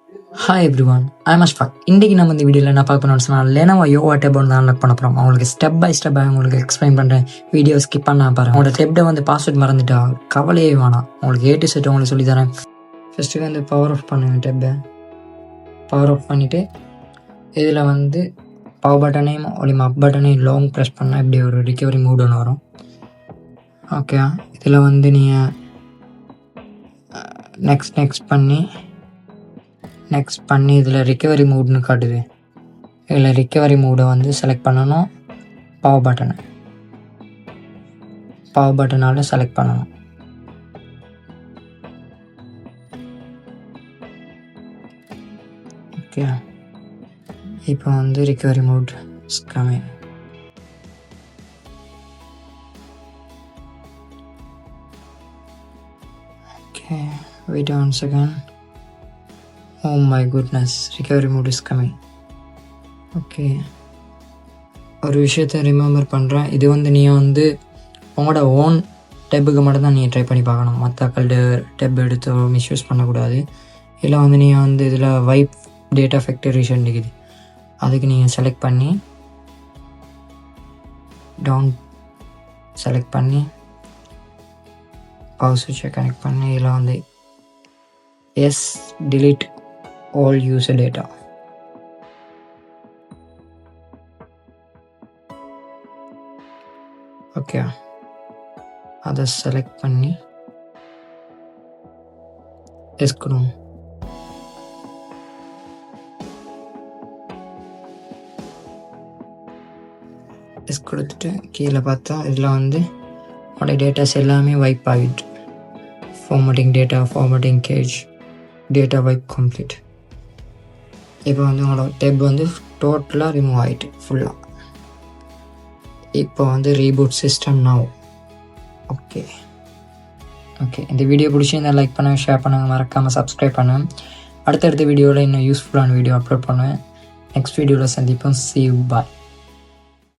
Hi everyone, I'm Ashfaq. இன்றைக்கி நம்ம இந்த வீடியோவில் என்ன பார்க்க போனோம்னு சொன்னால் Lenovo யோவா டேப் வந்து அன்லாக் பண்ண போகிறோம். அவங்களுக்கு ஸ்டெப் பை ஸ்டெப்பாக உங்களுக்கு எக்ஸ்பிளைன் பண்ணுறேன். வீடியோ ஸ்கிப் பண்ண பாருங்கள். உங்களோட டேப்ட வந்து பாஸ்வேர்ட் மறந்துட்டா கவலையே வேணாம். உங்களுக்கு A to Z உங்களுக்கு சொல்லித்தரேன். ஃபஸ்ட்டு வந்து பவர் ஆஃப் பண்ணுங்கள். டேப்பை பவர் ஆஃப் பண்ணிவிட்டு இதில் வந்து பவர் பட்டனையும் ஒலிமா அப் பட்டனையும் லாங் ப்ரெஸ் பண்ணால் இப்படி ஒரு ரிகவரி மூட் ஒன்று வரும். ஓகே, இதில் வந்து நீங்கள் நெக்ஸ்ட் பண்ணி இதில் ரிகவரி மூட்னு காட்டுது. இதில் ரிகவரி மூடை வந்து செலக்ட் பண்ணணும். பவர் பட்டனால் செலக்ட் பண்ணணும். ஓகே, இப்போ வந்து recovery mode is coming. Okay, wait one second. Oh my goodness, recovery mode is coming. Okay, ஒரு விஷயத்தை ரிமெம்பர் பண்ணுறேன். இது வந்து நீங்கள் வந்து உங்களோட ஓன் டேப்புக்கு மட்டும் தான் நீங்கள் ட்ரை பண்ணி பார்க்கணும். மற்ற டேப் எடுத்து மிஸ்யூஸ் பண்ணக்கூடாது. இல்லை வந்து நீங்கள் வந்து இதில் வைப் டேட்டா ஃபேக்டரிஷன் இருக்குது, அதுக்கு நீங்கள் செலக்ட் பண்ணி டவுன் செலக்ட் பண்ணி பவர் சுவிட்சை கனெக்ட் பண்ணி இதில் வந்து yes delete all user data. ஓகே, அதை செலக்ட் பண்ணி எஸ் கொடுங்க. எஸ் கொடுத்துட்டு கீழே பார்த்தா இதில் வந்து உங்களோட டேட்டாஸ் எல்லாமே வைப் ஆகிட்டு. Formatting data, formatting cache, data wipe complete. இப்போ வந்து உங்களோட டேப் வந்து டோட்டலாக ரிமூவ் ஆகிட்டு ஃபுல்லாக. இப்போ வந்து ரீபூட் சிஸ்டம் நவ். ஓகே, இந்த வீடியோ பிடிச்சிருந்தா லைக் பண்ணுங்கள், ஷேர் பண்ணுங்கள், மறக்காமல் சப்ஸ்கிரைப் பண்ணுங்கள். அடுத்தடுத்த வீடியோவில் இன்னும் யூஸ்ஃபுல்லான வீடியோ அப்லோட் பண்ணுவேன். நெக்ஸ்ட் வீடியோவில் சந்திப்போம். See you, bye.